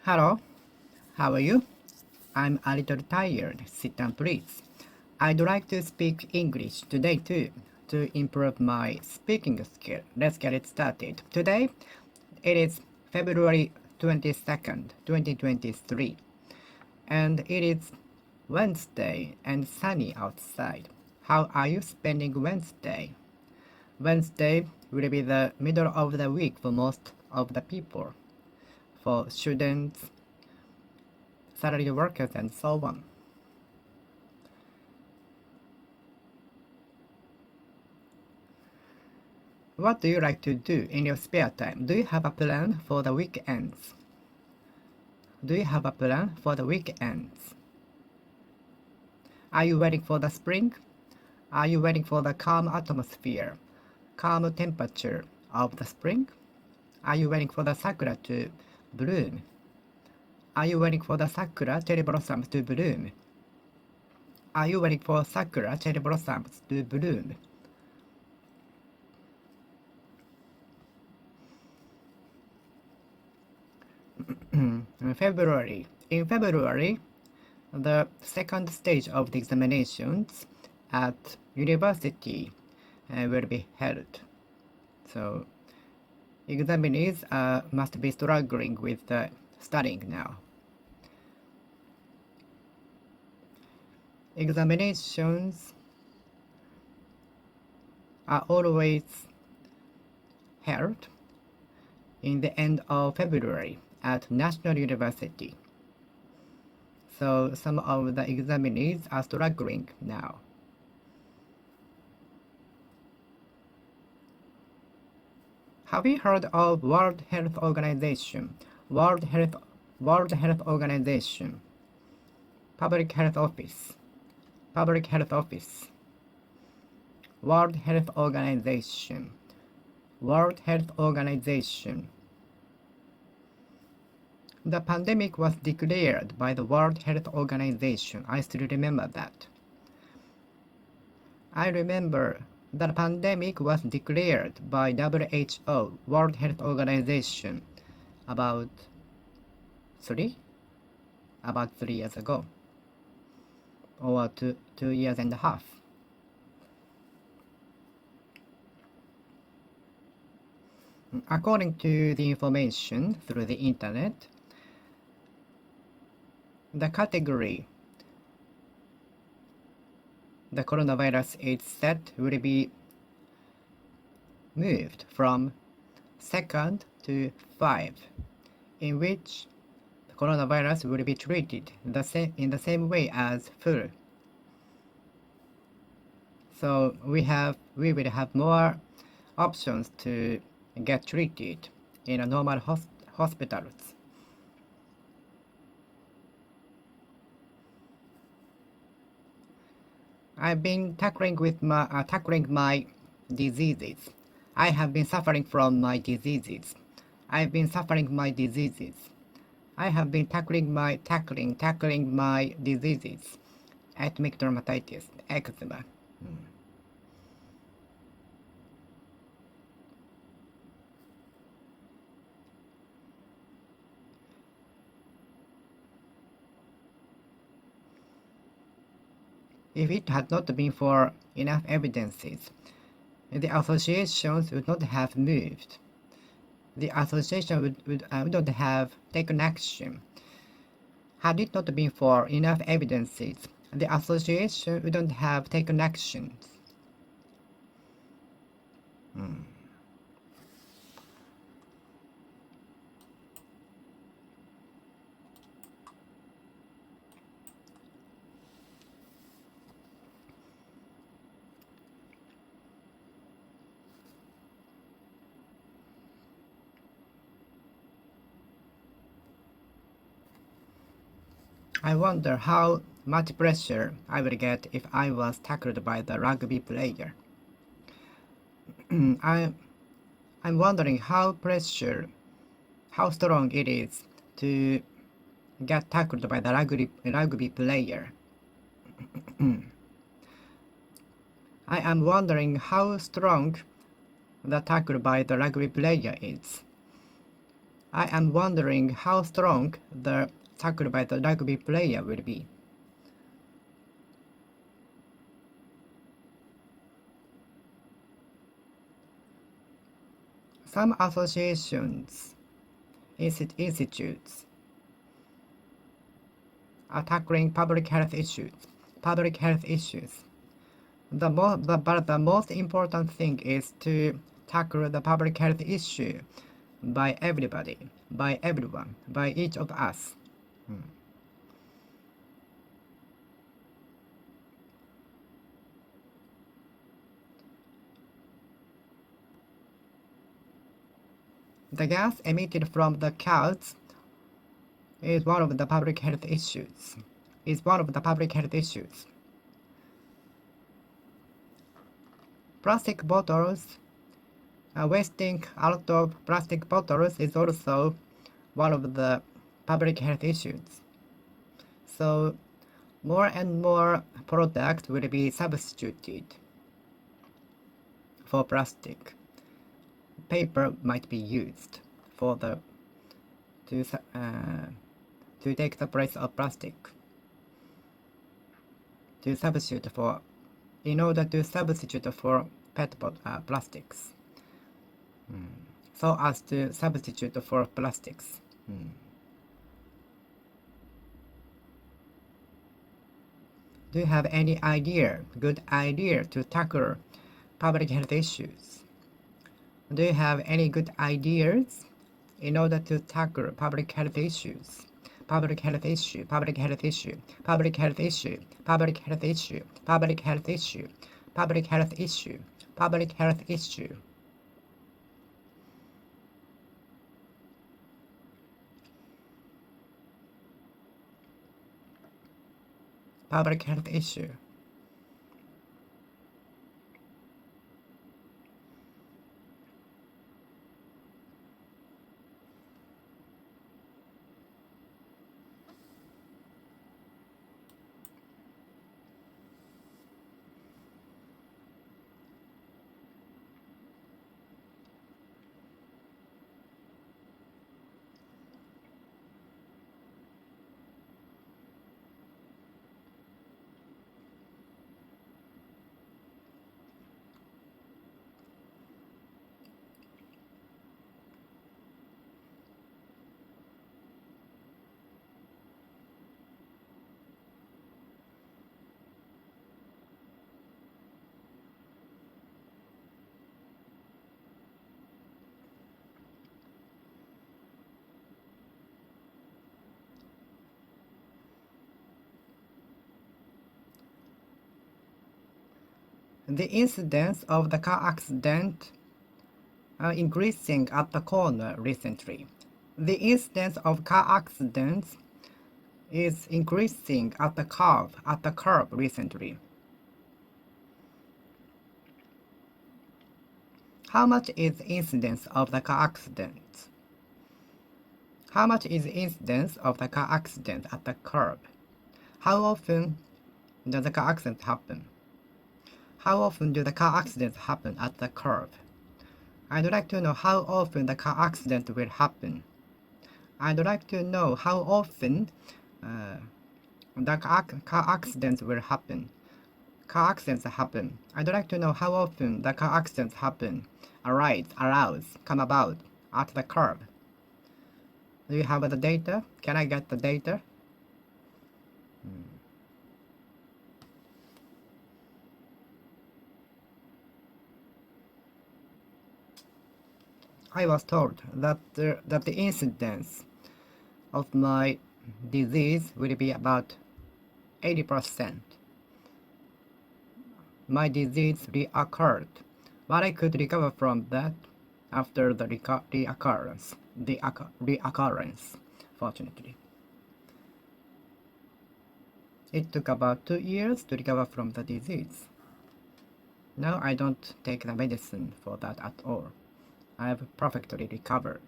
Hello, how are you? I'm a little tired. Sit down, please. I'd like to speak English today too, to improve my speaking skill. Let's get it started. Today, it is February 22nd, 2023, and it is Wednesday and sunny outside. How are you spending Wednesday? Wednesday will be the middle of the week for most of the people. For students, salary workers, and so on. What do you like to do in your spare time? Do you have a plan for the weekends? Do you have a plan for the weekends? Are you waiting for the spring? Are you waiting for the calm atmosphere, calm temperature of the spring? Are you waiting for the sakura to bloom? Are you waiting for the sakura cherry blossoms to bloom? Are you waiting for sakura cherry blossoms to bloom? February. In February, the second stage of the examinations at university will be held. So, examinees must be struggling with studying now. Examinations are always held in the end of February at National University. So some of the examinees are struggling now. Have you heard of World Health Organization? World Health Organization. Public Health Office. Public Health Office. World Health Organization. World Health Organization. The pandemic was declared by the World Health Organization. I still remember that. I remember the pandemic was declared by WHO, World Health Organization, about 3 years ago, or 2 years and a half. According to the information through the internet, the category the coronavirus is set will be moved from 2nd to 5, in which the coronavirus will be treated in the same way as flu. So we will have more options to get treated in a normal hospitals. I've been tackling my diseases. I have been suffering from my diseases. I've been suffering my diseases. I have been tackling my diseases. Atopic dermatitis, eczema. If it had not been for enough evidences, the associations would not have moved. The association would not have taken action. Had it not been for enough evidences, the association wouldn't have taken actions. I wonder how much pressure I would get if I was tackled by the rugby player. I'm wondering how strong it is to get tackled by the rugby player. I am wondering how strong the tackle by the rugby player is. I am wondering how strong the tackle by the rugby player will be. Some associations, institutes are tackling public health issues. But the most important thing is to tackle the public health issue by everybody, by everyone, by each of us. The gas emitted from the cows is one of the public health issues. Plastic bottles, wasting a lot of plastic bottles is also one of the public health issues. So more and more products will be substituted for plastic. Paper might be used for to take the place of plastic. In order to substitute for plastics. So as to substitute for plastics. Do you have any good idea to tackle public health issues? Do you have any good ideas in order to tackle public health issues? Public health issue. The incidence of the car accident are increasing at the corner recently. The incidence of car accidents is increasing at the curb recently. How much is the incidence of the car accidents? How much is the incidence of the car accident at the curb? How often does the car accident happen? How often do the car accidents happen at the curb? I'd like to know how often the car accident will happen. I'd like to know how often the car accidents will happen. Car accidents happen. I'd like to know how often the car accidents happen, come about at the curb. Do you have the data? Can I get the data? I was told that the incidence of my disease will be about 80%. My disease reoccurred, but I could recover from that after the reoccurrence, fortunately. It took about 2 years to recover from the disease. Now I don't take the medicine for that at all. I have perfectly recovered.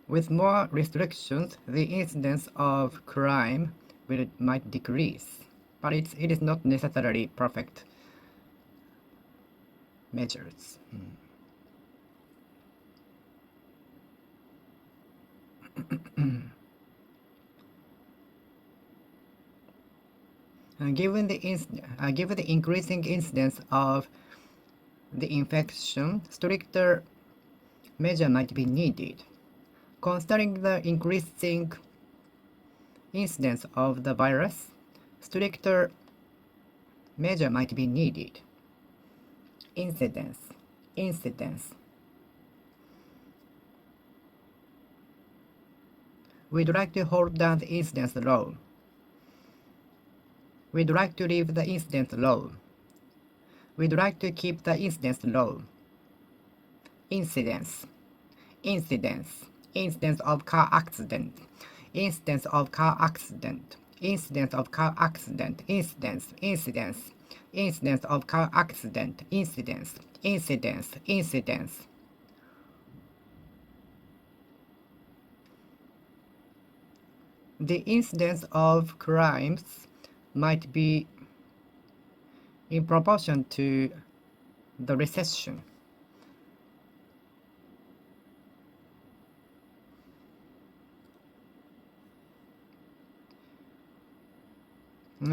With more restrictions, the incidence of crime might decrease, but it is not necessarily perfect measures. Given the increasing incidence of the infection, stricter measure might be needed. Considering the increasing incidence of the virus, stricter measure might be needed. Incidence. We'd like to hold down the incidence low. We'd like to leave the incidence low. We'd like to keep the incidence low. Incidence of car accident, incidence of car accident, incidence of car accident, incidence of car accident, incidence. The incidence of crimes might be in proportion to the recession.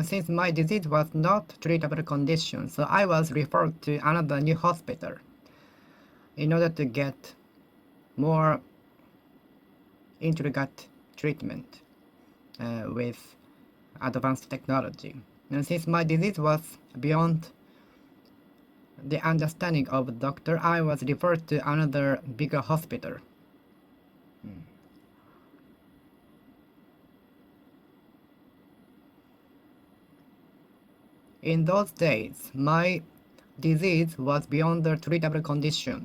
Since my disease was not treatable condition, so I was referred to another new hospital in order to get more intricate treatment with advanced technology. And since my disease was beyond the understanding of the doctor, I was referred to another bigger hospital. In those days, my disease was beyond the treatable condition.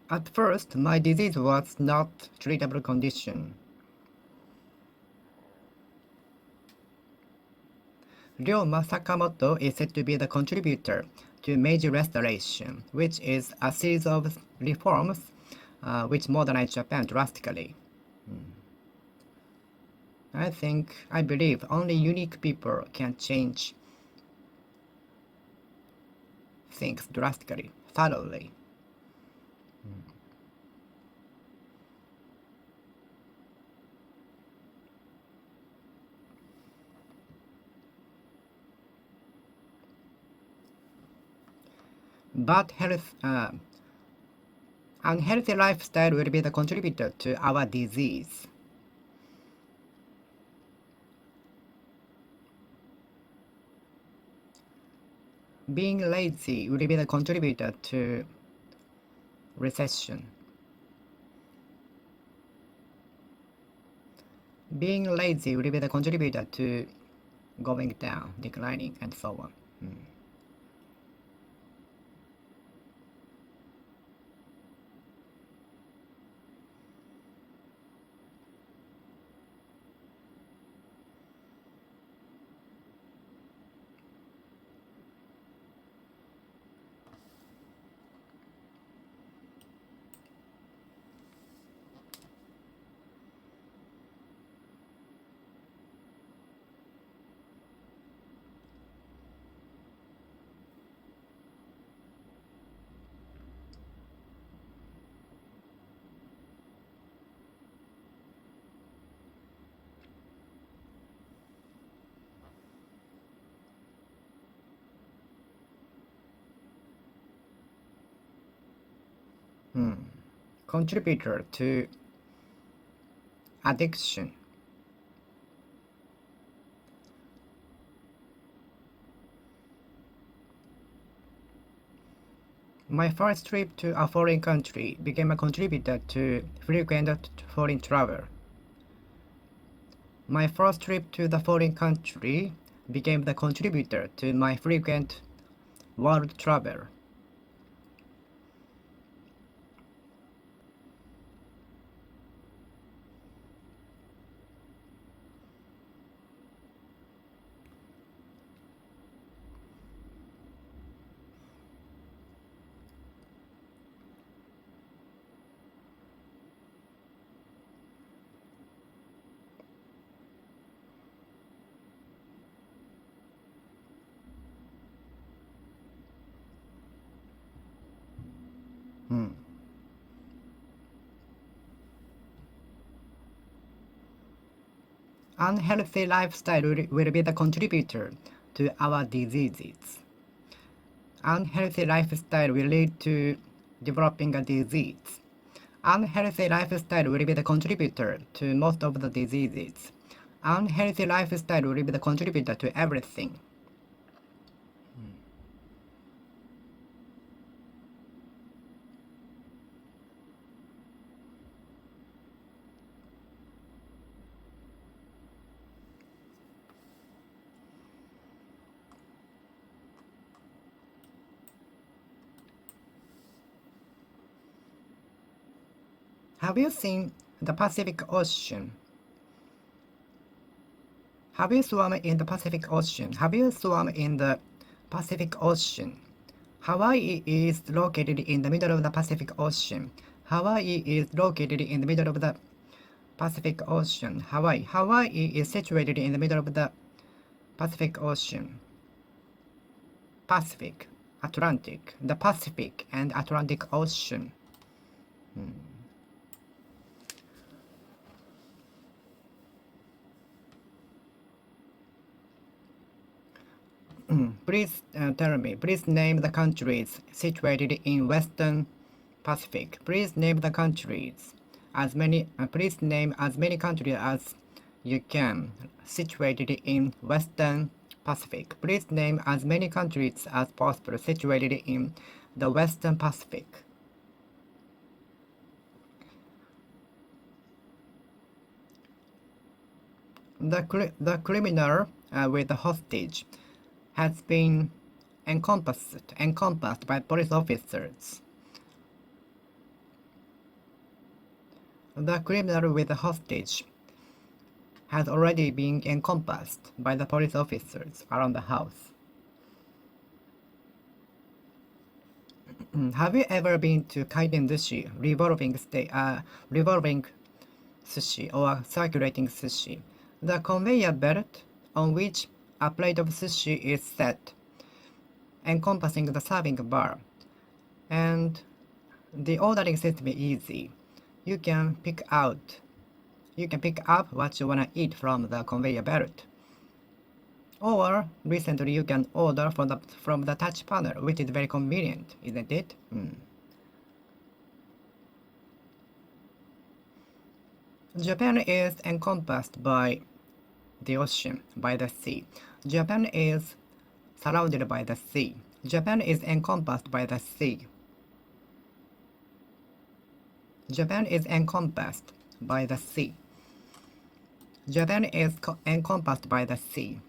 At first, my disease was not treatable condition. Ryoma Sakamoto is said to be the contributor to Meiji Restoration, which is a series of reforms which modernized Japan drastically. I believe only unique people can change things drastically, thoroughly. But unhealthy lifestyle will be the contributor to our disease. Being lazy will be the contributor to recession. Being lazy will be the contributor to going down, declining, and so on. Contributor to addiction. My first trip to a foreign country became a contributor to frequent foreign travel. My first trip to the foreign country became the contributor to my frequent world travel. Unhealthy lifestyle will be the contributor to our diseases. Unhealthy lifestyle will lead to developing a disease. Unhealthy lifestyle will be the contributor to most of the diseases. Unhealthy lifestyle will be the contributor to everything. Have you seen the Pacific Ocean? Have you swum in the Pacific Ocean? Have you swum in the Pacific Ocean? Hawaii is located in the middle of the Pacific Ocean. Hawaii is located in the middle of the Pacific Ocean. Hawaii is situated in the middle of the Pacific Ocean. Pacific, Atlantic, the Pacific and Atlantic Ocean. Please tell me, please name the countries situated in Western Pacific. Please name the countries. Please name as many countries as you can situated in Western Pacific. Please name as many countries as possible situated in the Western Pacific. The criminal with the hostage has been encompassed by police officers. The criminal with the hostage has already been encompassed by the police officers around the house. Have you ever been to kaiden sushi, revolving sushi or circulating sushi? The conveyor belt on which a plate of sushi is set, encompassing the serving bar, and the ordering system is easy. You can pick up what you wanna eat from the conveyor belt. Or recently you can order from the touch panel, which is very convenient, isn't it? Japan is encompassed by the ocean, by the sea. Japan is surrounded by the sea. Japan is encompassed by the sea. Japan is encompassed by the sea. Japan is encompassed by the sea.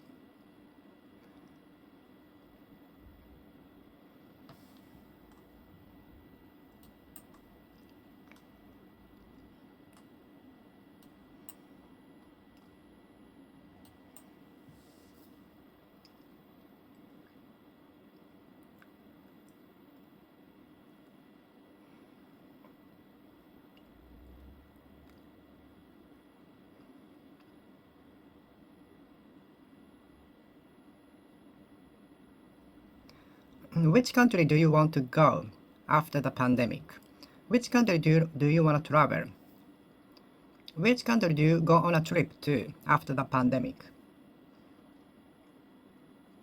Which country do you want to go after the pandemic? Which country do you want to travel? Which country do you go on a trip to after the pandemic?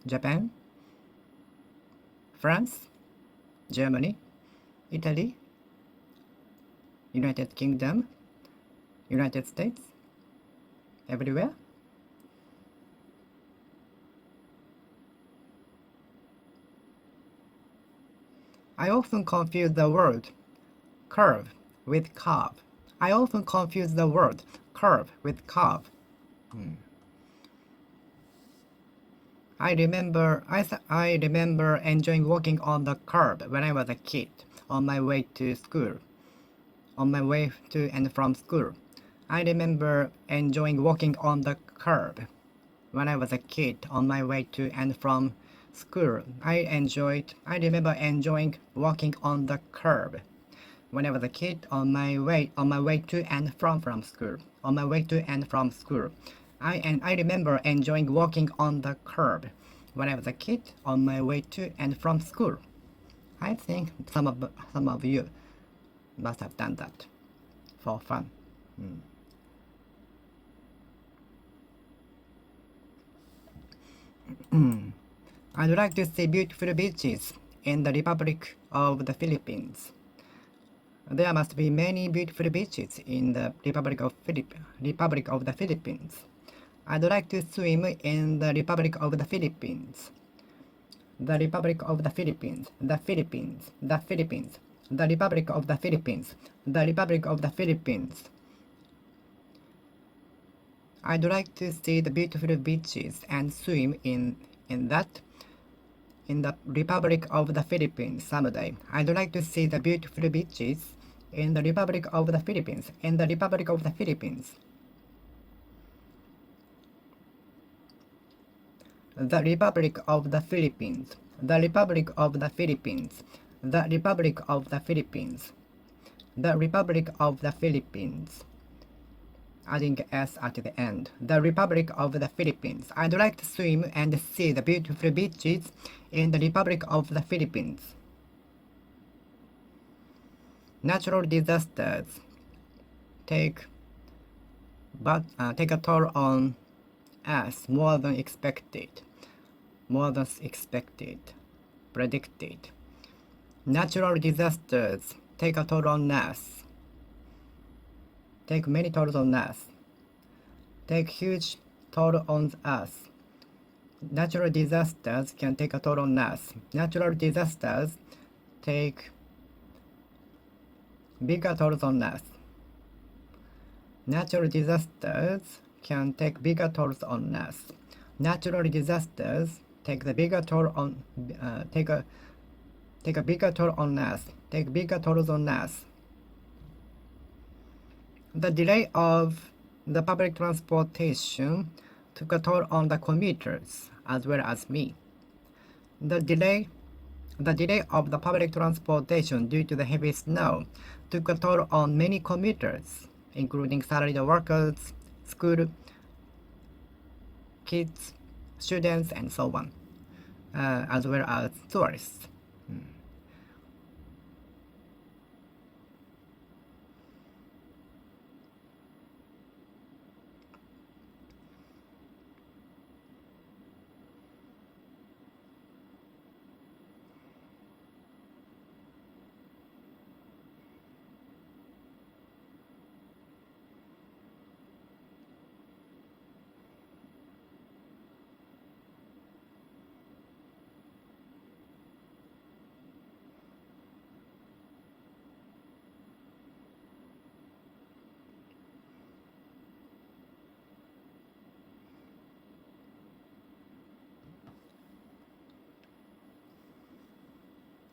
Japan? France? Germany? Italy? United Kingdom? United States? Everywhere? I often confuse the word curve with carve. I often confuse the word curve with carve. I remember enjoying walking on the curb when I was a kid on my way to school. On my way to and from school. I remember enjoying walking on the curb when I was a kid on my way to and from school. I remember enjoying walking on the curb when I was a kid on my way to and from school. On my way to and from school. I remember enjoying walking on the curb when I was a kid on my way to and from school. I think some of you must have done that for fun. I'd like to see beautiful beaches in the Republic of the Philippines. There must be many beautiful beaches in the Republic of the Philippines. I'd like to swim in the Republic of the Philippines. The Republic of the Philippines, the Philippines, the Philippines, the Republic of the Philippines, the Republic of the Philippines. I'd like to see the beautiful beaches and swim in the Republic of the Philippines someday. I'd like to see the beautiful beaches in the Republic of the Philippines, in the Republic of the Philippines. The Republic of the Philippines, the Republic of the Philippines, the Republic of the Philippines, the Republic of the Philippines. Adding S at the end. The Republic of the Philippines. I'd like to swim and see the beautiful beaches in the Republic of the Philippines. Natural disasters take a toll on us more than expected, predicted. Natural disasters take a toll on us, take many tolls on us, take huge toll on us. Natural disasters can take a toll on us. Natural disasters take bigger tolls on us. Natural disasters can take bigger tolls on us. Natural disasters take the bigger toll on take a bigger toll on us. Take bigger tolls on us. The delay of the public transportation took a toll on the commuters as well as me. The delay of the public transportation due to the heavy snow took a toll on many commuters, including salaried workers, school kids, students, and so on, as well as tourists.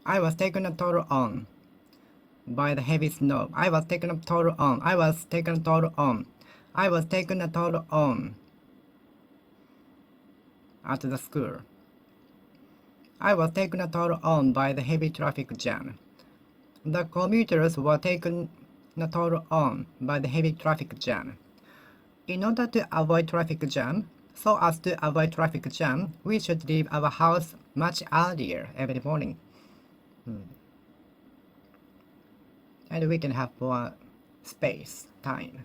I was taken a toll on by the heavy snow. I was taken a toll on. I was taken a toll on. I was taken a toll on at the school. I was taken a toll on by the heavy traffic jam. The commuters were taken a toll on by the heavy traffic jam. In order to avoid traffic jam, we should leave our house much earlier every morning. And we can have more space, time.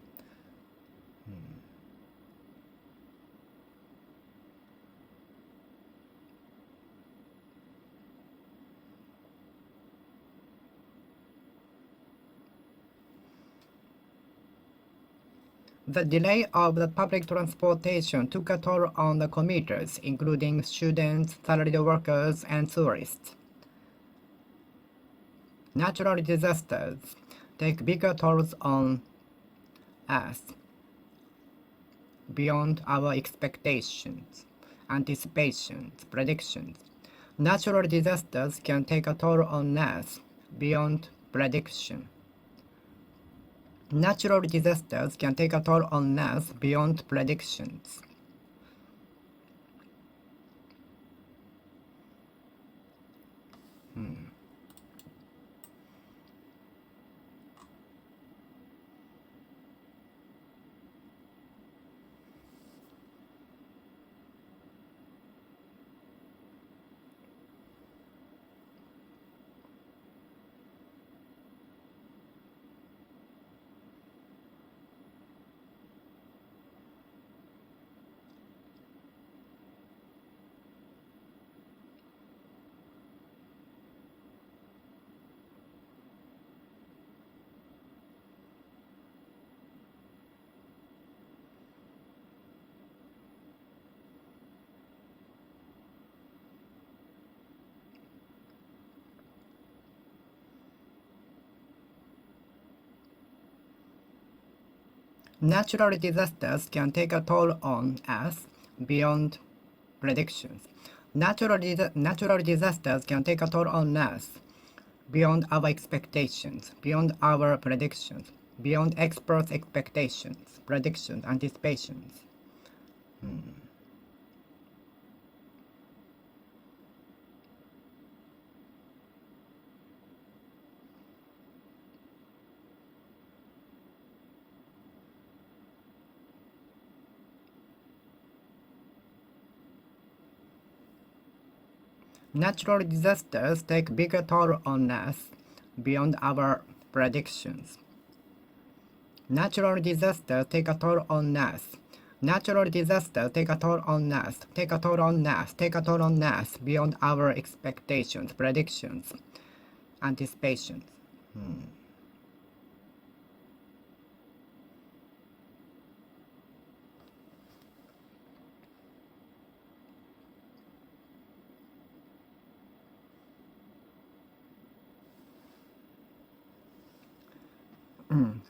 The delay of the public transportation took a toll on the commuters, including students, salaried workers, and tourists. Natural disasters take bigger tolls on us beyond our expectations, anticipations, predictions. Natural disasters can take a toll on us beyond prediction. Natural disasters can take a toll on us beyond predictions. Natural disasters can take a toll on us beyond predictions. Natural disasters can take a toll on us beyond our expectations, beyond our predictions, beyond experts' expectations, predictions, anticipations. Natural disasters take bigger toll on us beyond our predictions. Natural disasters take a toll on us. Natural disasters take a toll on us, take a toll on us, take a toll on us beyond our expectations, predictions, anticipations.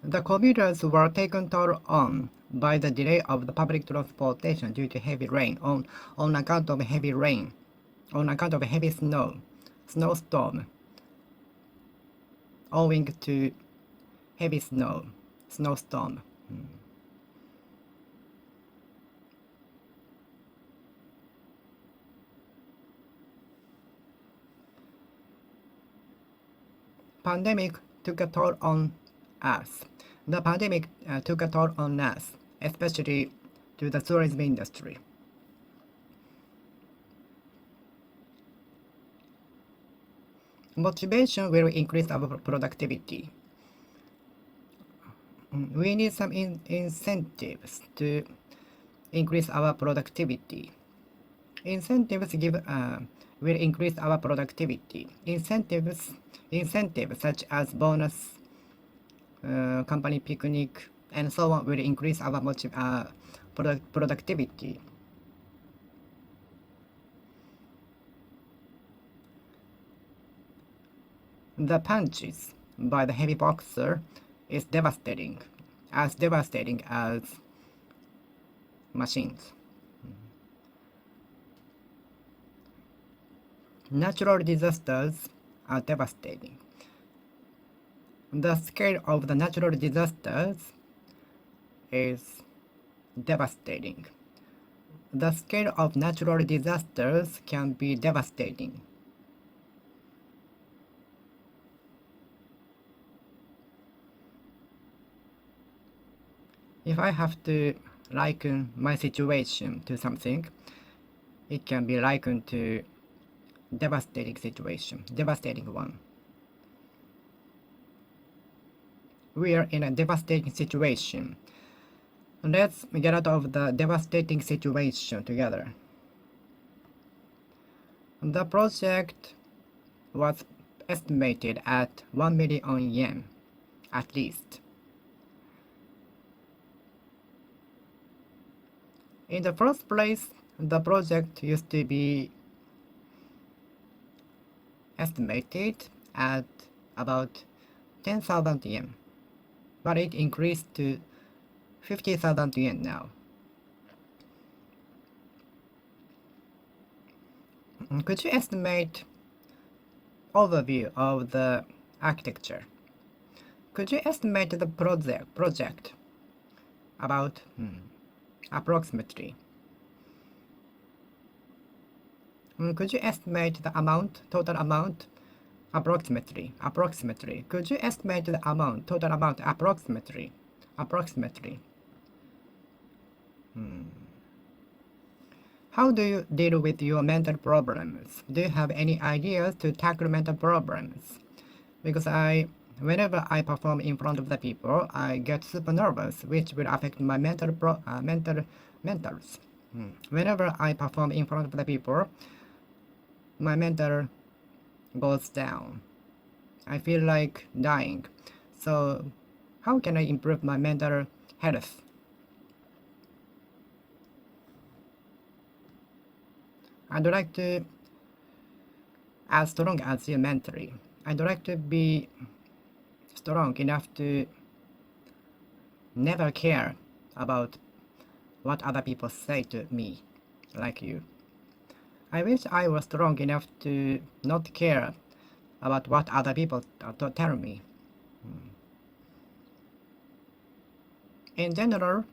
The commuters were taken toll on by the delay of the public transportation due to heavy rain on account of heavy rain, on account of heavy snowstorm, owing to heavy snowstorm. Pandemic took a toll on us. The pandemic took a toll on us, especially to the tourism industry. Motivation will increase our productivity. We need some incentives to increase our productivity. Incentives will increase our productivity. Incentives such as bonus, company picnic, and so on will increase our productivity. The punches by the heavy boxer is devastating as machines. Natural disasters are devastating. The scale of the natural disasters is devastating. The scale of natural disasters can be devastating. If I have to liken my situation to something, it can be likened to devastating situation, devastating one. We are in a devastating situation. Let's get out of the devastating situation together. The project was estimated at 1 million yen, at least. In the first place, the project used to be estimated at about 10,000 yen, but it increased to 50,000 yen now. Could you estimate overview of the architecture? Could you estimate the project about approximately? Could you estimate the amount, total amount, approximately? Could you estimate the amount, total amount, approximately? How do you deal with your mental problems? Do you have any ideas to tackle mental problems? Because whenever I perform in front of the people, I get super nervous, which will affect my mentals. Whenever I perform in front of the people, my mental goes down. I feel like dying. So, how can I improve my mental health? I'd like to as strong as you mentally. I'd like to be strong enough to never care about what other people say to me, like you. I wish I was strong enough to not care about what other people tell me. In general,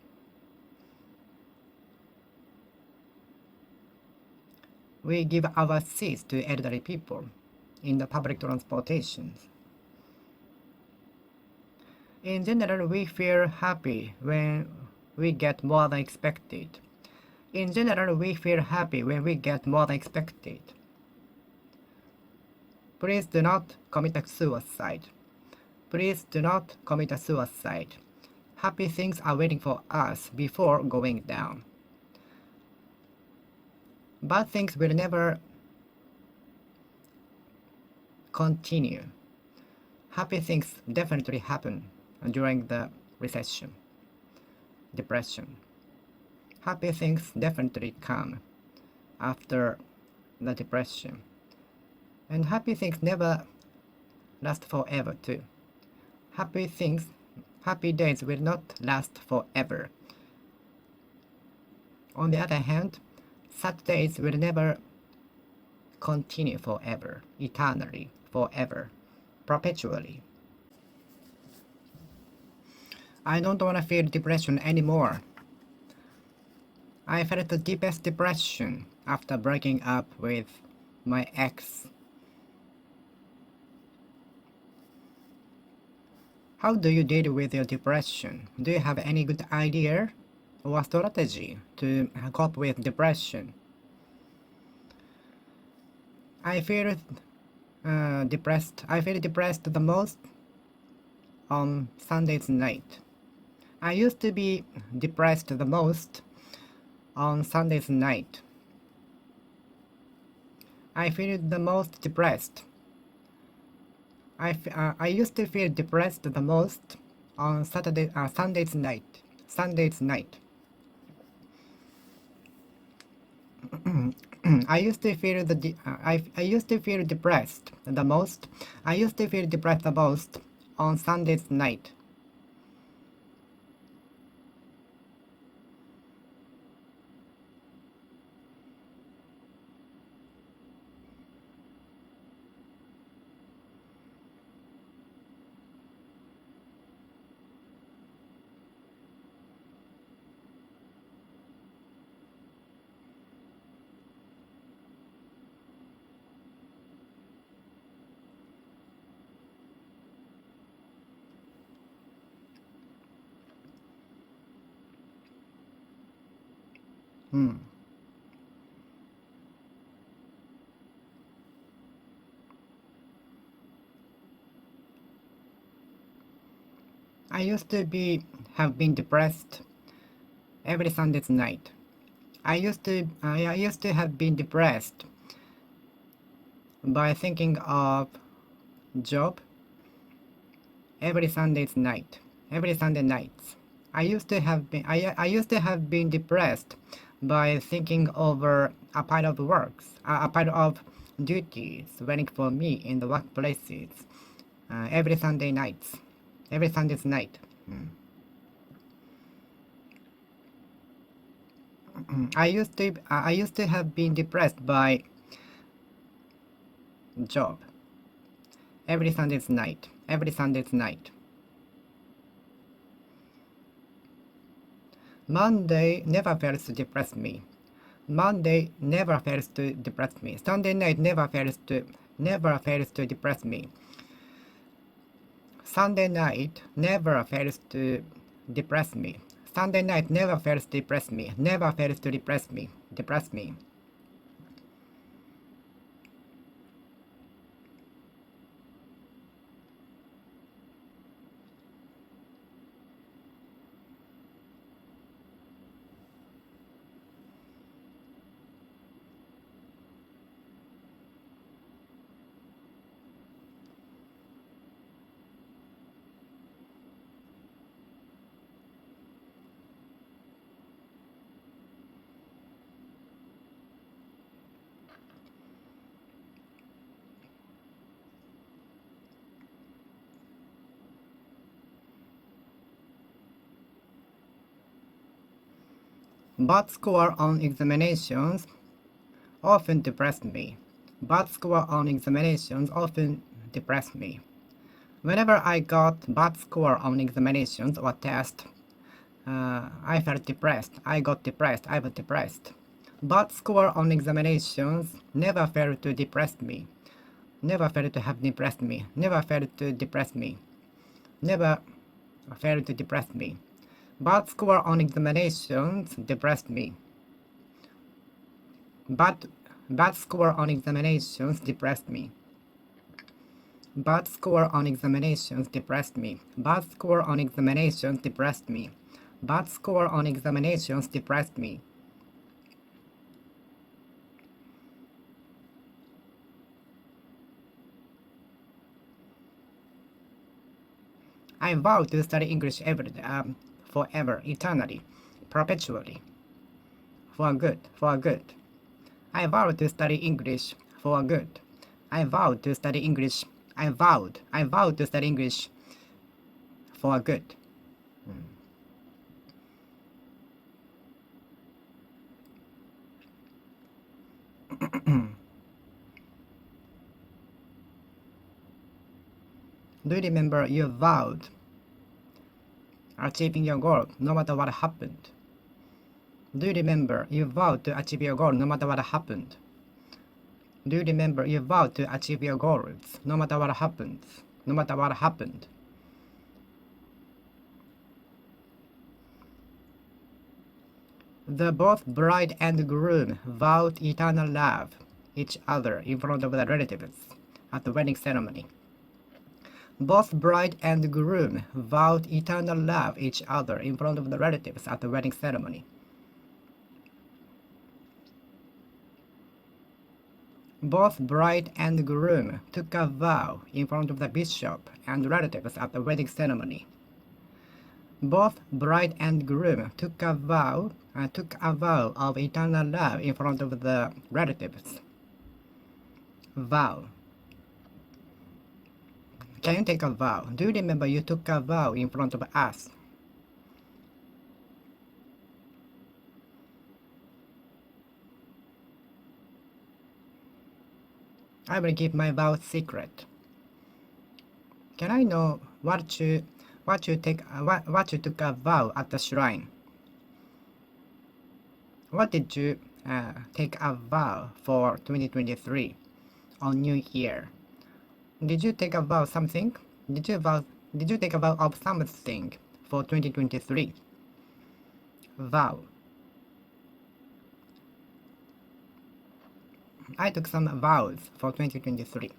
we give our seats to elderly people in the public transportation. In general, we feel happy when we get more than expected. In general, we feel happy when we get more than expected. Please do not commit a suicide. Please do not commit a suicide. Happy things are waiting for us before going down. Bad things will never continue. Happy things definitely happen during the recession, depression. Happy things definitely come after the depression. And happy things never last forever too. Happy days will not last forever. On the other hand, sad days will never continue forever, eternally, forever, perpetually. I don't want to feel depression anymore. I felt the deepest depression after breaking up with my ex. How do you deal with your depression? Do you have any good idea or strategy to cope with depression? I feel depressed. I feel depressed the most on Sunday's night. I used to be depressed the most on Sunday's night. I feel the most depressed. I used to feel depressed the most on Sunday's night. Sunday's night. I used to feel I used to feel depressed the most. I used to feel depressed the most on Sunday's night. I used to have been depressed every Sunday's night. I used to have been depressed by thinking of job every Sunday's night, every Sunday nights. I used to have been depressed by thinking over a pile of works, a pile of duties waiting for me in the workplaces every Sunday nights, every Sunday's night. I used to have been depressed by job every Sunday's night, every Sunday's night. Monday never fails to depress me. Monday never fails to depress me. Sunday night never fails to depress me. Sunday night never fails to depress me. Sunday night never fails to depress me. Never fails to depress me. Depress me. Bad score on examinations often depressed me. Bad score on examinations often depressed me. Whenever I got bad score on examinations or tests, I felt depressed. I got depressed. I was depressed. Bad score on examinations never failed to depress me. Never failed to have depressed me. Never failed to depress me. Never failed to depress me. Bad score on examinations depressed me. Bad score on examinations depressed me. Bad score on examinations depressed me. Bad score on examinations depressed me. Bad score on examinations depressed me. I vow to study English forever, eternally, perpetually, for good, for good. I vow to study English for good. I vowed to study English. I vowed to study English for good. Do you remember you vowed achieving your goal no matter what happened? Do you remember you vowed to achieve your goal no matter what happened? Do you remember you vowed to achieve your goals no matter what happens? No matter what happened? The both bride and groom vowed eternal love each other in front of the relatives at the wedding ceremony. Both bride and groom vowed eternal love each other in front of the relatives at the wedding ceremony. Both bride and groom took a vow in front of the bishop and relatives at the wedding ceremony. Both bride and groom took a vow of eternal love in front of the relatives. Vow. Can you take a vow? Do you remember you took a vow in front of us? I will keep my vow secret. Can I know what you took a vow at the shrine? What did you take a vow for 2023 on New Year? Did you take a vow something? Did you take a vow of something for 2023? Vow. I took some vows for 2023.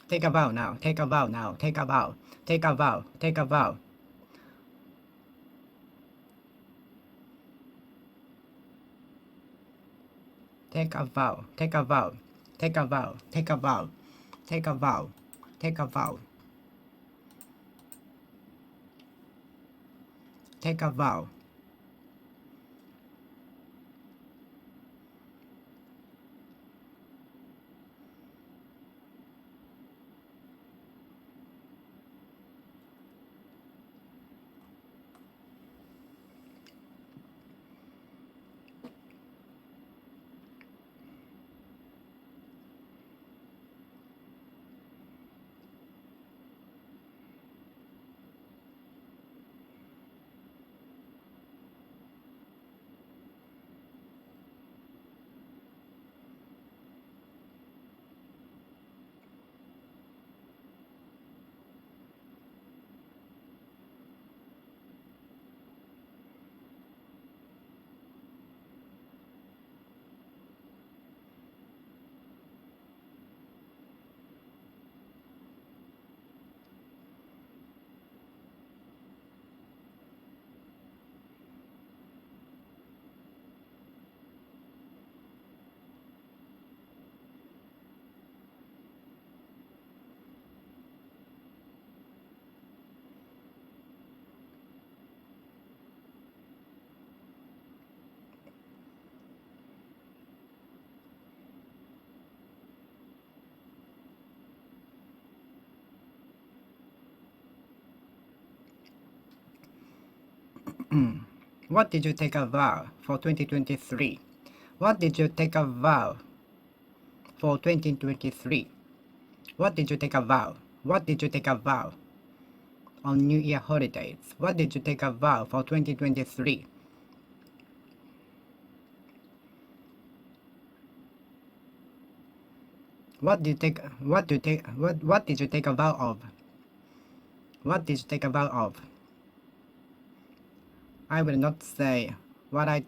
Take a vow now. Take a vow now. Take a vow. Take a vow. Take a vow. Take a vow. Take a vow. Take a vow. Take a vow. Take a vow. Take a vow. Take a vow. What did you take a vow for 2023? What did you take a vow for 2023? What did you take a vow? What did you take a vow on New Year holidays? What did you take a vow for 2023? What did you take a vow of? What did you take a vow of? I will not say what I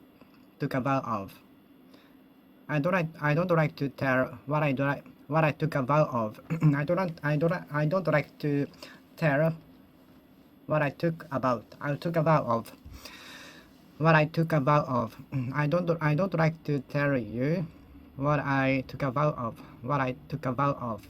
took a vow of. I don't like to tell what I took a vow of. I don't like to tell what I took about. I took a vow of. What I took a vow of. I don't like to tell you what I took a vow of. What I took a vow of.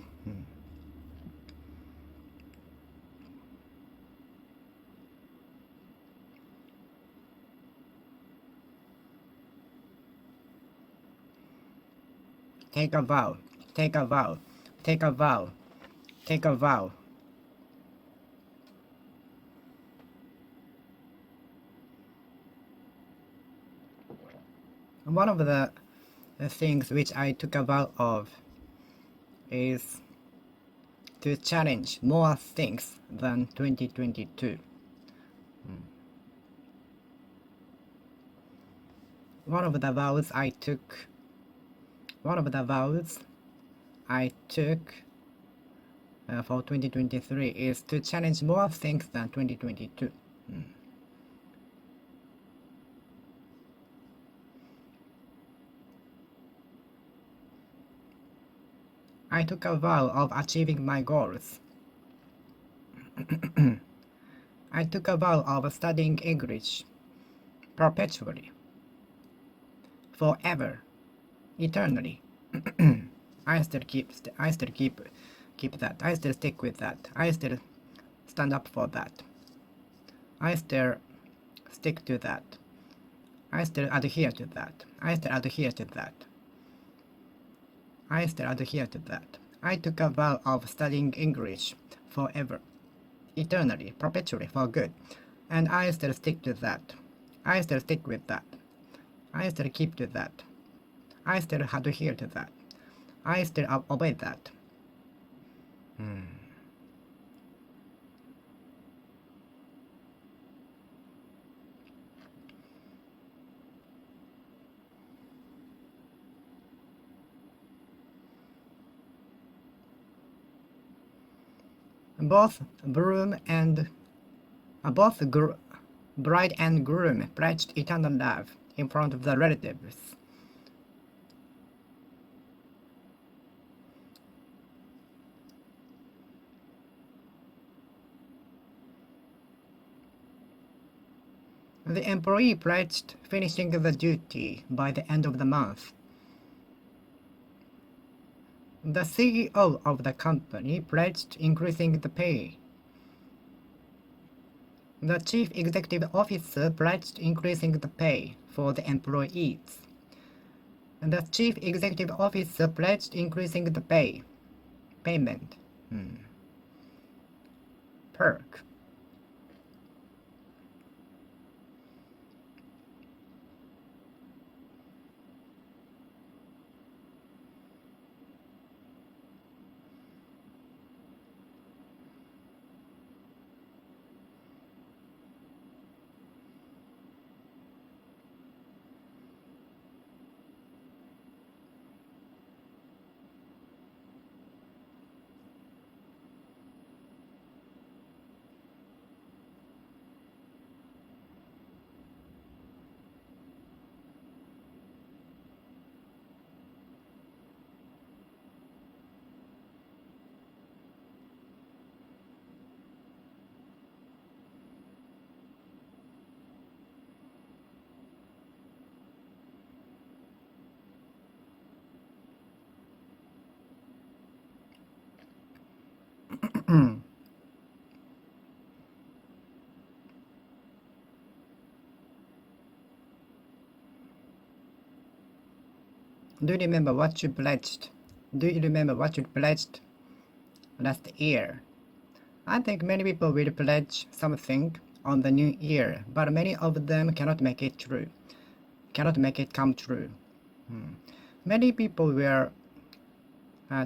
Take a vow. Take a vow. Take a vow. Take a vow. One of the things which I took a vow of is to challenge more things than 2022. One of the vows I took for 2023 is to challenge more things than 2022. I took a vow of achieving my goals. I took a vow of studying English perpetually, forever, eternally. I still keep that. I still stick with that. I still stand up for that. I still stick to that. I still adhere to that. I still adhere to that. I still adhere to that. I took a vow of studying English forever, eternally, perpetually, for good. And I still stick to that. I still stick with that. I still keep to that. I still adhere to that. I still obey that. Both bride and groom pledged eternal love in front of the relatives. The employee pledged finishing the duty by the end of the month. The CEO of the company pledged increasing the pay. The chief executive officer pledged increasing the pay for the employees. The chief executive officer pledged increasing the payment. Perk. Do you remember what you pledged? Do you remember what you pledged last year? I think many people will pledge something on the new year, but many of them cannot make it come true. Many people will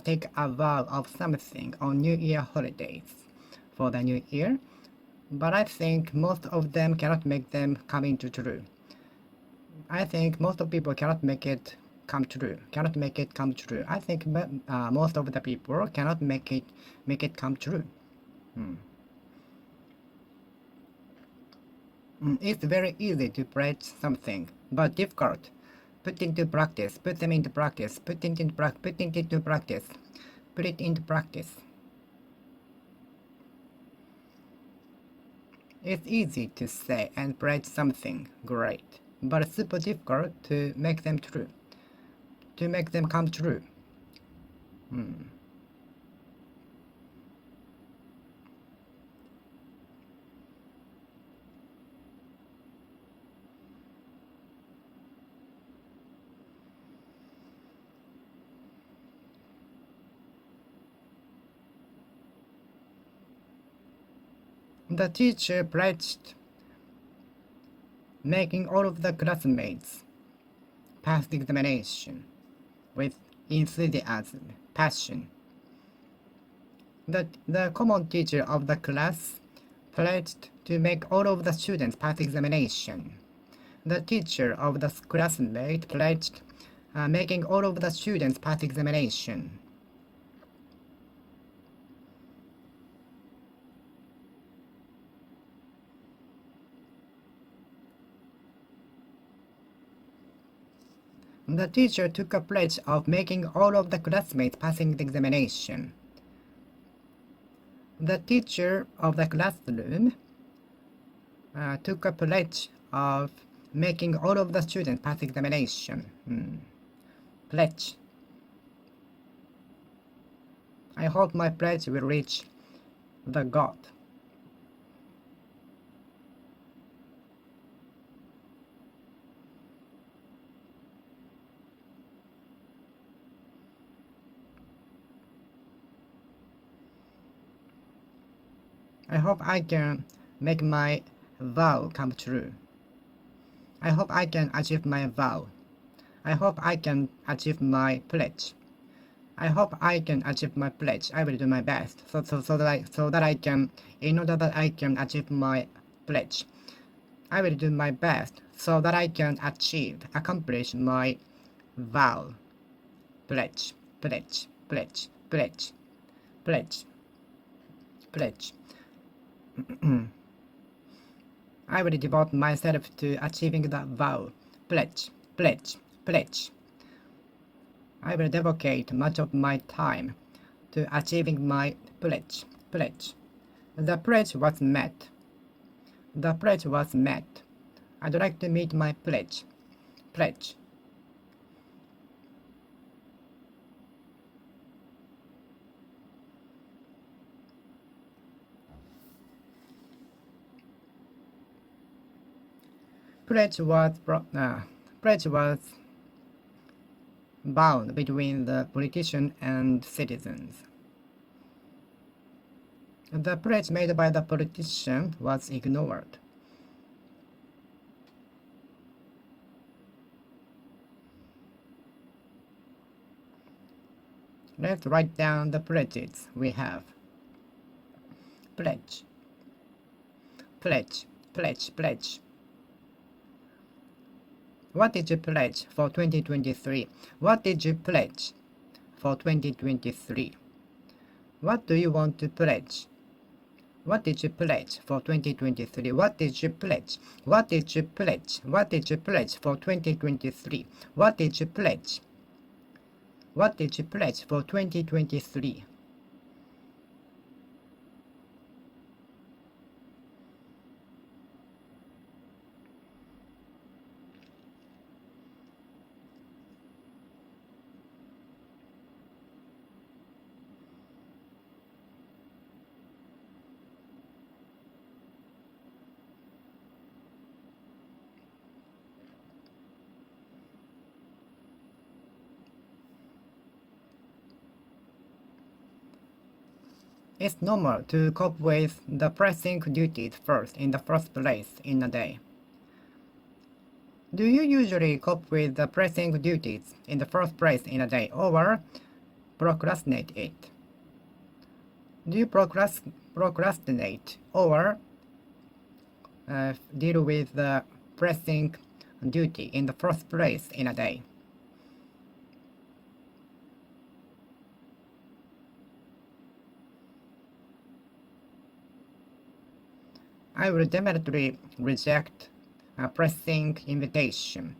take a vow of something on New Year holidays for the new year, but I think most of them cannot make them come into true. I think most of people cannot make it come true. I think most of the people cannot make it come true. It's very easy to pledge something, but difficult. Put it into practice. It's easy to say and pledge something great, but super difficult to make them true. To make them come true. The teacher pledged making all of the classmates pass the examination with enthusiasm, passion. The common teacher of the class pledged to make all of the students pass examination. The teacher of the classmate pledged making all of the students pass examination. The teacher took a pledge of making all of the classmates passing the examination. The teacher of the classroom took a pledge of making all of the students pass examination. Pledge. I hope my pledge will reach the God. I hope I can make my vow come true. I hope I can achieve my vow. I hope I can achieve my pledge. I hope I can achieve my pledge. I will do my best so that I can, in order that I can achieve my pledge. I will do my best so that I can accomplish my vow. Pledge. I will devote myself to achieving that vow. Pledge. I will dedicate much of my time to achieving my pledge. The pledge was met. I'd like to meet my pledge. Pledge was bound between the politician and citizens. The pledge made by the politician was ignored. Let's write down the pledges we have. Pledge. What did you pledge for 2023? What did you pledge for 2023? What do you want to pledge? What did you pledge for 2023? What did you pledge? What did you pledge? What did you pledge for 2023? What did you pledge? What did you pledge for 2023? It's normal to cope with the pressing duties first in the first place in a day. Do you usually cope with the pressing duties in the first place in a day or procrastinate it? Do you procrastinate or deal with the pressing duty in the first place in a day? I will definitely reject a pressing invitation.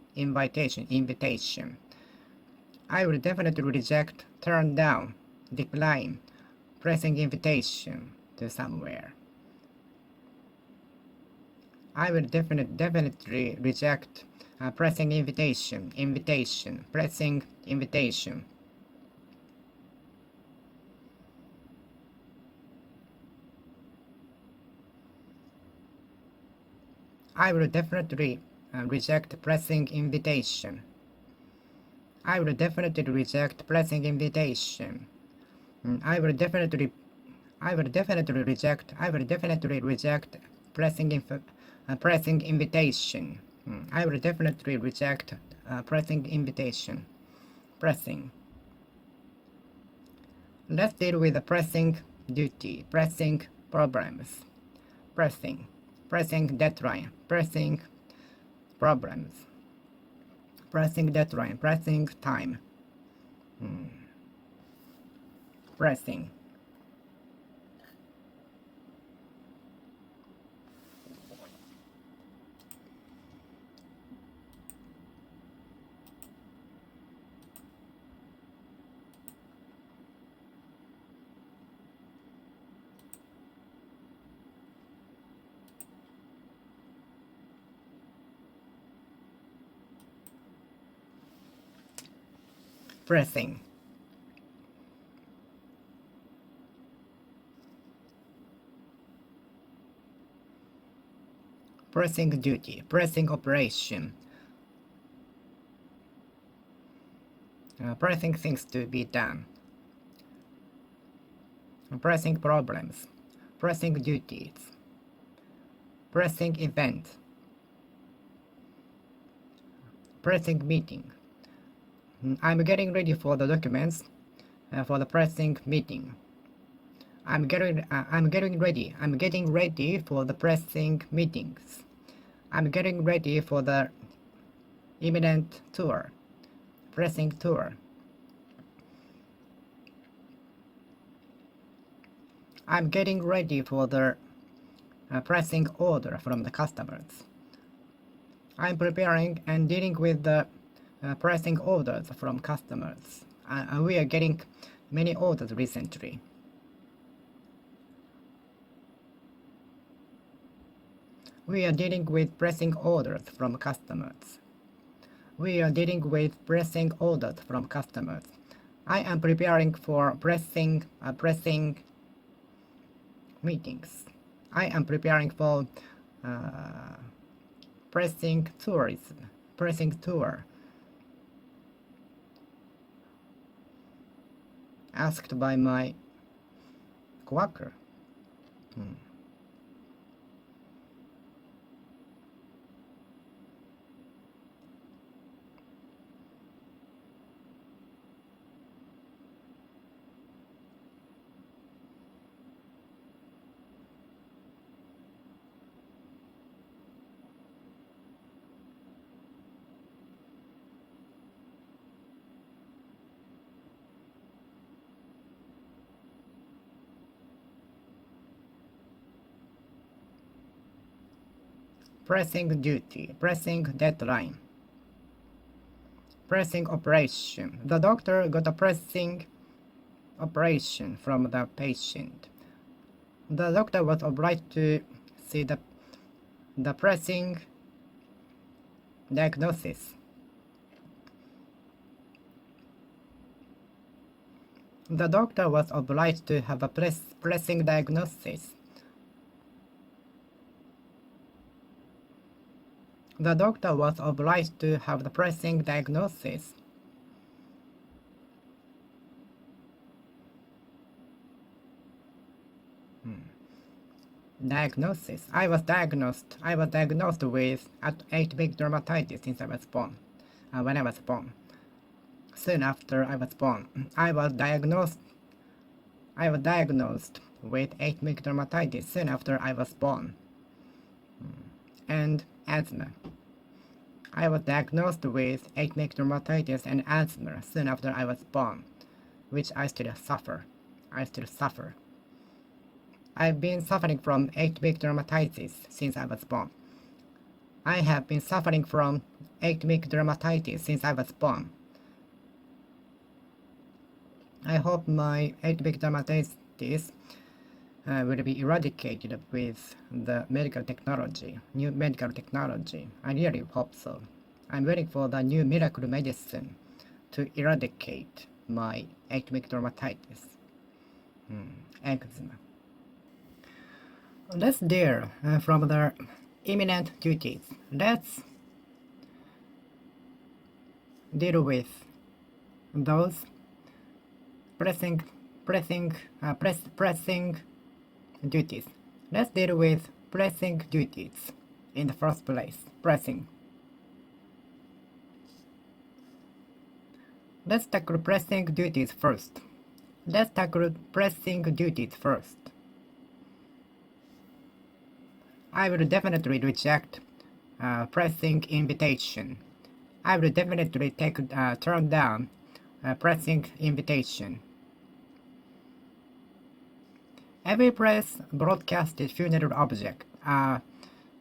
I will definitely reject, turn down, decline, pressing invitation to somewhere. I will definitely reject pressing invitation, pressing invitation. I will definitely reject pressing invitation. I will definitely reject pressing invitation. I will definitely reject pressing invitation. I will definitely reject pressing invitation. Pressing. Let's deal with the pressing duty, pressing problems. Pressing deadline, pressing problems, pressing deadline, pressing time. Pressing. Pressing. Pressing duty, pressing operation. Pressing things to be done. Pressing problems. Pressing duties. Pressing event. Pressing meeting. I'm getting ready for the documents for the pressing meeting. I'm getting ready. I'm getting ready for the pressing meetings. I'm getting ready for the imminent tour. Pressing tour. I'm getting ready for the pressing order from the customers. I'm preparing and dealing with the pressing orders from customers. We are getting many orders recently. We are dealing with pressing orders from customers. We are dealing with pressing orders from customers. I am preparing for pressing meetings. I am preparing for pressing tourism, pressing tour. Asked by my coworker. Pressing duty, pressing deadline, pressing operation. The doctor got a pressing operation from the patient. The doctor was obliged to see the pressing diagnosis. The doctor was obliged to have a pressing diagnosis. The doctor was obliged to have the pressing diagnosis. Diagnosis. I was diagnosed with atopic dermatitis since I was born. When I was born. Soon after I was born, I was diagnosed with atopic dermatitis soon after I was born. And asthma. I was diagnosed with atopic dermatitis and asthma soon after I was born, which I still suffer. I've been suffering from atopic dermatitis since I was born. I have been suffering from atopic dermatitis since I was born. I hope my atopic dermatitis will be eradicated with the medical technology, new medical technology. I really hope so. I'm waiting for the new miracle medicine to eradicate my atopic dermatitis. Eczema. Let's deal from the imminent duties. Let's deal with those pressing duties. Let's deal with pressing duties in the first place. Pressing. Let's tackle pressing duties first. I will definitely reject pressing invitation. I will definitely turn down pressing invitation. Every press broadcasted funeral object,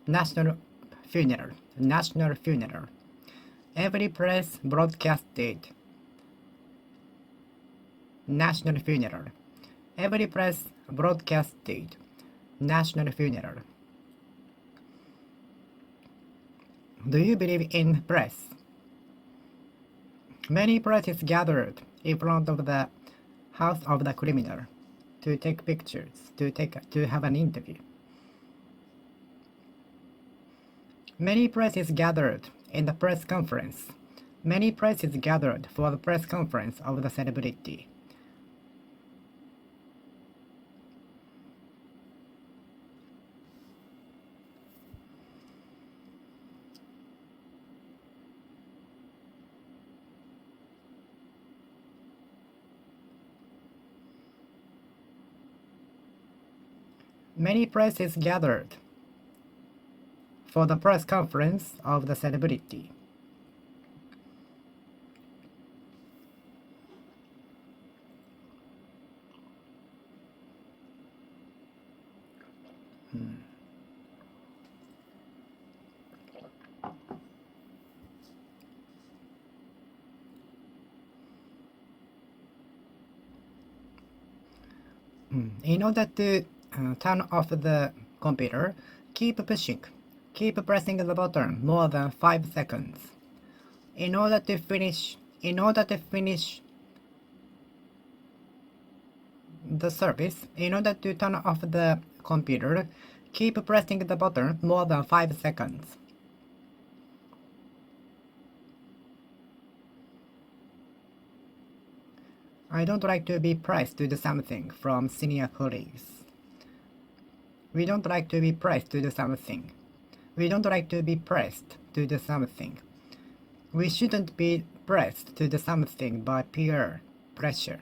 national funeral. Every press broadcasted national funeral. Every press broadcasted national funeral. Do you believe in press? Many presses gathered in front of the house of the criminal to take pictures, to have an interview. Many presses gathered in the press conference. Many presses gathered for the press conference of the celebrity. Many presses gathered for the press conference of the celebrity. In order to turn off the computer, keep pressing the button more than 5 seconds. In order to finish the service, in order to turn off the computer, keep pressing the button more than 5 seconds. I don't like to be pressed to do something from senior colleagues. We don't like to be pressed to do something. We don't like to be pressed to do something. We shouldn't be pressed to do something by peer pressure.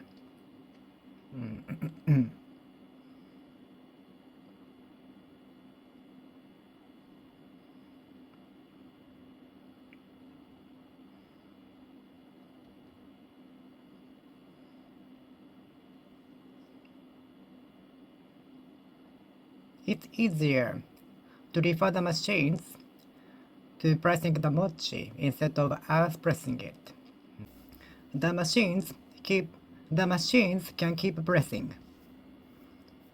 It's easier to refer the machines to pressing the mochi instead of us pressing it. The machines can keep pressing.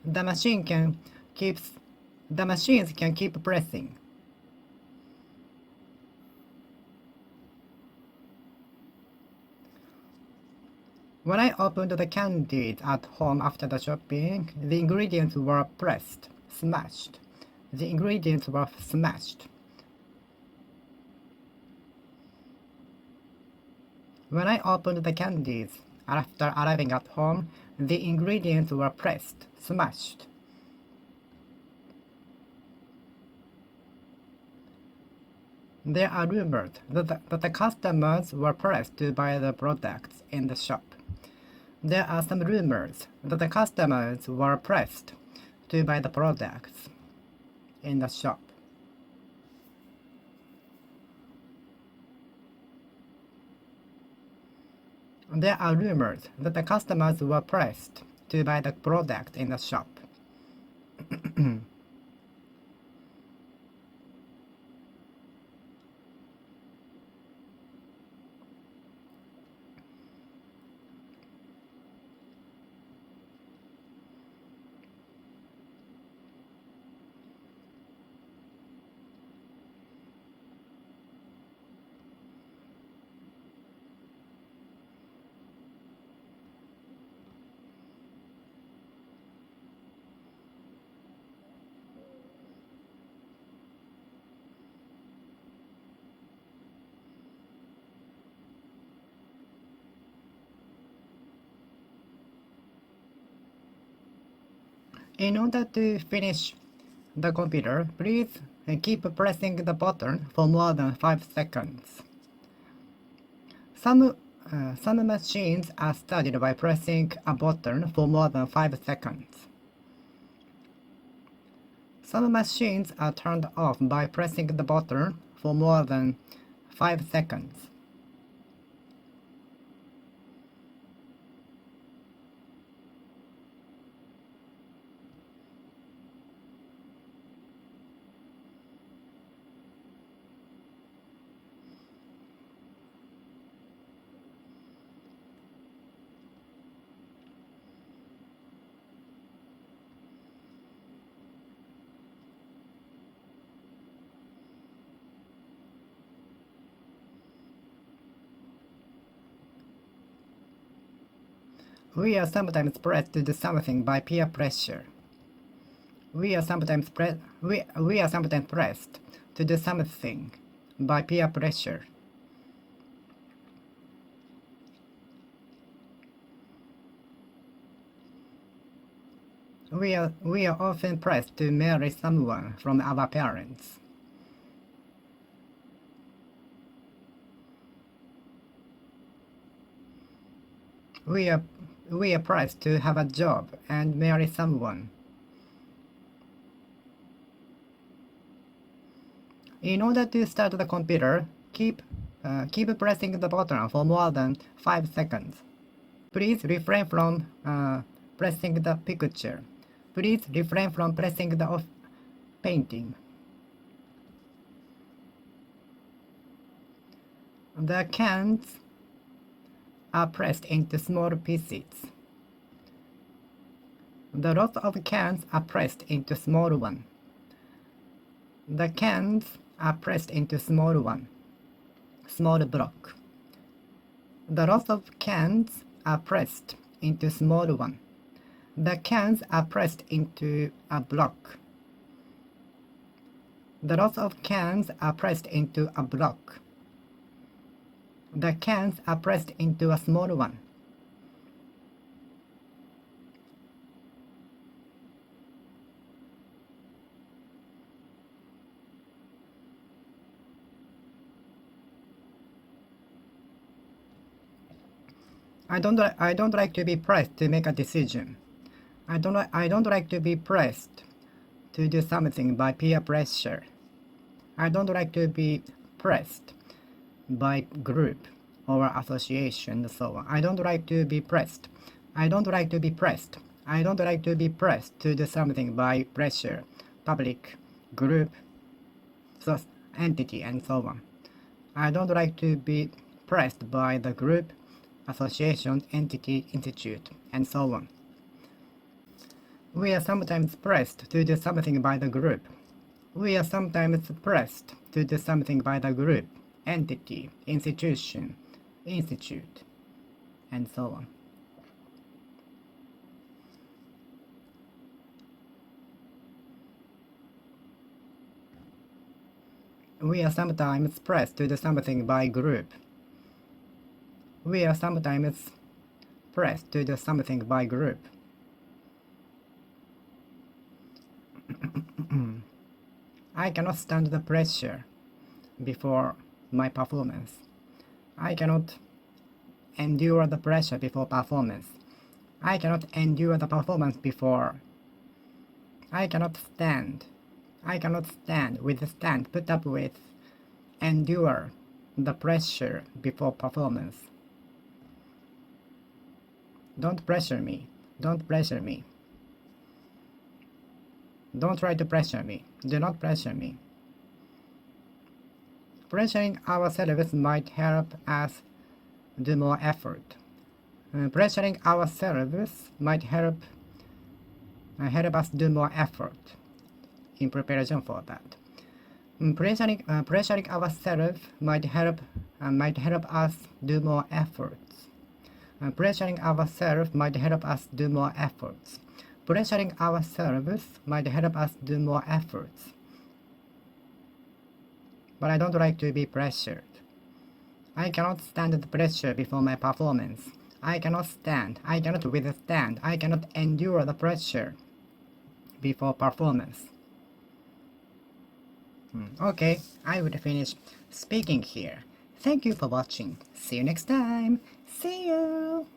The machines can keep pressing. When I opened the candies at home after the shopping, the ingredients were smashed. The ingredients were smashed. When I opened the candies after arriving at home, the ingredients were smashed. There are rumors that the customers were pressed to buy the products in the shop. There are some rumors that the customers were pressed to buy the products in the shop. There are rumors that the customers were pressed to buy the product in the shop. In order to finish the computer, please keep pressing the button for more than 5 seconds. Some machines are started by pressing a button for more than 5 seconds. Some machines are turned off by pressing the button for more than 5 seconds. We are sometimes pressed to do something by peer pressure. We are sometimes pressed to do something by peer pressure. We are often pressed to marry someone from our parents. We are pressed to have a job and marry someone. In order to start the computer, keep pressing the button for more than 5 seconds. Please refrain from pressing the picture. Please refrain from pressing the painting. The cans are pressed into small pieces. The lots of cans are pressed into small one. The cans are pressed into small one, small block. The lots of cans are pressed into small one. The cans are pressed into a block. The lots of cans are pressed into a block. The cans are pressed into a small one. I don't like to be pressed to make a decision. I don't like to be pressed to do something by peer pressure. I don't like to be pressed by group or association and so on. I don't like to be pressed. I don't like to be pressed. I don't like to be pressed to do something by pressure, public, group, so entity, and so on. I don't like to be pressed by the group, association, entity, institute, and so on. We are sometimes pressed to do something by the group. We are sometimes pressed to do something by the group, entity, institution, institute, and so on. We are sometimes pressed to do something by group. We are sometimes pressed to do something by group. I cannot stand the pressure. before my performance. I cannot endure the pressure before performance. I cannot endure the performance before. I cannot stand, withstand, put up with, endure the pressure before performance. Don't pressure me. Don't pressure me. Don't try to pressure me. Do not pressure me. Pressuring ourselves might help us do more effort. Pressuring ourselves might help us do more effort in preparation for that. Pressuring ourselves might help us do more efforts. Pressuring ourselves might help us do more efforts. Pressuring ourselves might help us do more efforts. But I don't like to be pressured. I cannot stand the pressure before my performance. I cannot withstand, I cannot endure the pressure before performance. Okay, I would finish speaking here. Thank you for watching. See you next time. See you!